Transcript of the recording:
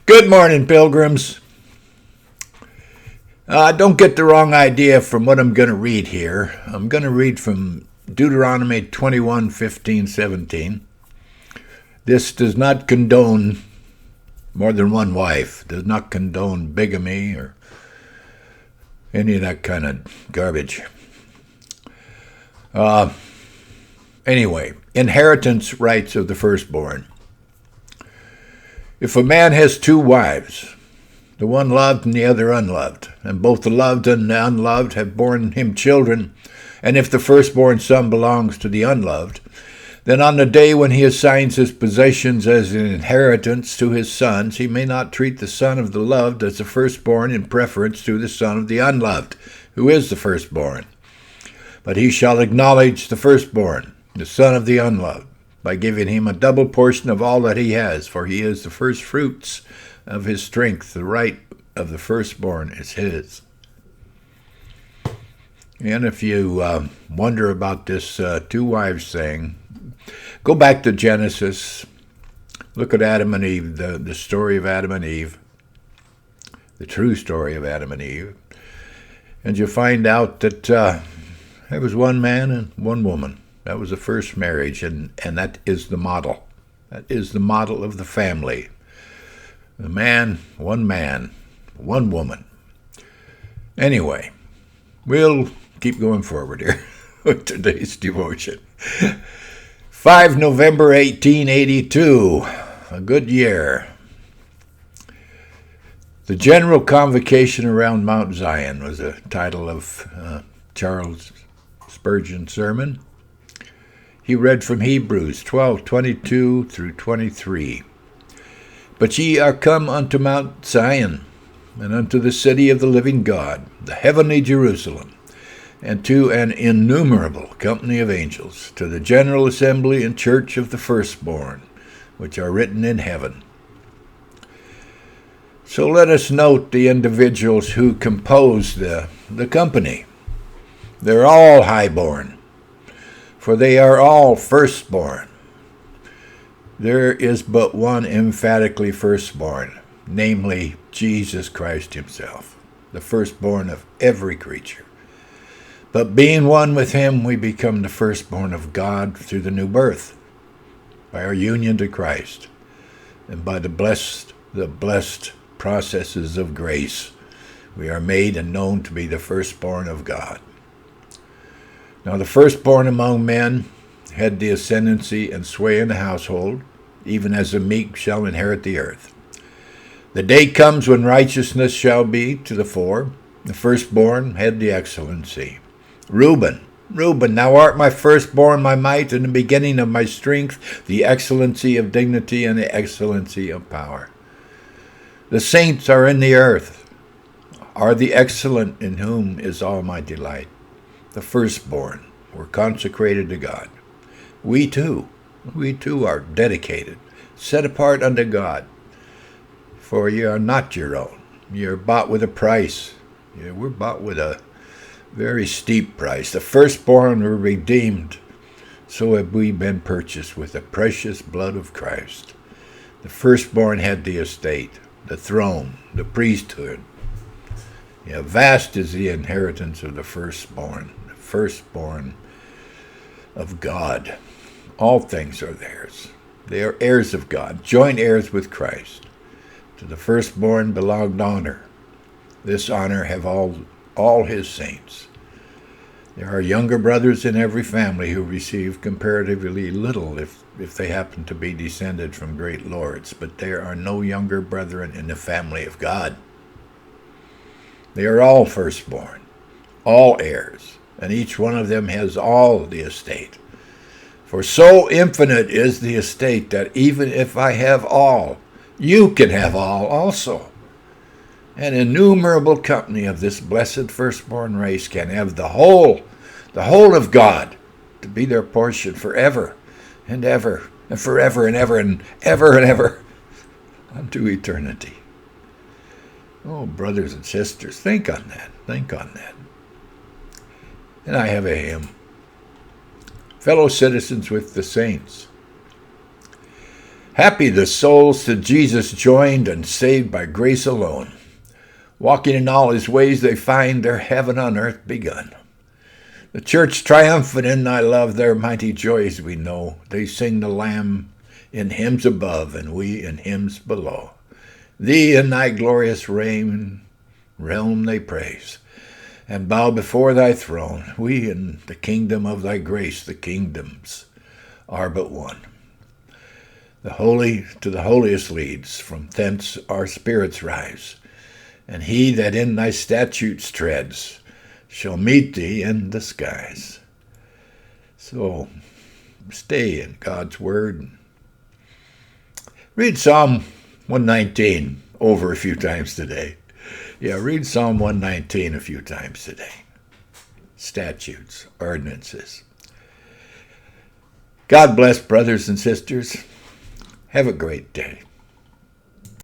Good morning, pilgrims. Don't get the wrong idea from what I'm going to read here. I'm going to read from Deuteronomy 21:15-17. This does not condone more than one wife, does not condone bigamy or any of that kind of garbage. Anyway, inheritance rights of the firstborn. If a man has two wives, the one loved and the other unloved, and both the loved and the unloved have borne him children, and if the firstborn son belongs to the unloved, then on the day when he assigns his possessions as an inheritance to his sons, he may not treat the son of the loved as the firstborn in preference to the son of the unloved, who is the firstborn. But he shall acknowledge the firstborn, the son of the unloved, by giving him a double portion of all that he has, for he is the first fruits of his strength. The right of the firstborn is his. And if you wonder about this two wives thing, go back to Genesis. Look at Adam and Eve, the story of Adam and Eve, the true story of Adam and Eve. And you'll find out that there was one man and one woman. That was the first marriage, and that is the model. That is the model of the family. The man, one woman. Anyway, we'll keep going forward here with today's devotion. 5 November 1882, a good year. The General Convocation around Mount Sion was the title of Charles Spurgeon's sermon. He read from Hebrews 12:22 through 23. But ye are come unto Mount Sion, and unto the city of the living God, the heavenly Jerusalem, and to an innumerable company of angels, to the general assembly and church of the firstborn, which are written in heaven. So let us note the individuals who compose the company. They're all highborn, for they are all firstborn. There is but one emphatically firstborn, namely Jesus Christ himself, the firstborn of every creature. But being one with him, we become the firstborn of God through the new birth, by our union to Christ, and by the blessed processes of grace, we are made and known to be the firstborn of God. Now the firstborn among men had the ascendancy and sway in the household, even as the meek shall inherit the earth. The day comes when righteousness shall be to the fore. The firstborn had the excellency. Reuben, thou art my firstborn, my might, and the beginning of my strength, the excellency of dignity and the excellency of power. The saints are in the earth, are the excellent, in whom is all my delight. The firstborn were consecrated to God. We too are dedicated, set apart unto God. For ye are not your own. Ye are bought with a price. We're bought with a very steep price. The firstborn were redeemed. So have we been purchased with the precious blood of Christ. The firstborn had the estate, the throne, the priesthood. Vast is the inheritance of the firstborn of God. All things are theirs. They are heirs of God, joint heirs with Christ. To the firstborn belonged honor. This honor have all his saints. There are younger brothers in every family who receive comparatively little if they happen to be descended from great lords, but there are no younger brethren in the family of God. They are all firstborn, all heirs, and each one of them has all the estate. For so infinite is the estate that even if I have all, you can have all also. An innumerable company of this blessed firstborn race can have the whole of God to be their portion forever and ever, and forever and ever and ever and ever unto eternity. Oh, brothers and sisters, think on that. And I have a hymn. Fellow citizens with the saints. Happy the souls to Jesus joined and saved by grace alone. Walking in all his ways, they find their heaven on earth begun. The church triumphant in thy love, their mighty joys we know. They sing the Lamb in hymns above, and we in hymns below. Thee in thy glorious realm they praise, and bow before thy throne. We in the kingdom of thy grace, the kingdoms are but one. The holy to the holiest leads, from thence our spirits rise, and he that in thy statutes treads shall meet thee in the skies. So stay in God's word. Read Psalm 119 over a few times today. Yeah, read Psalm 119 a few times today. Statutes, ordinances. God bless, brothers and sisters. Have a great day.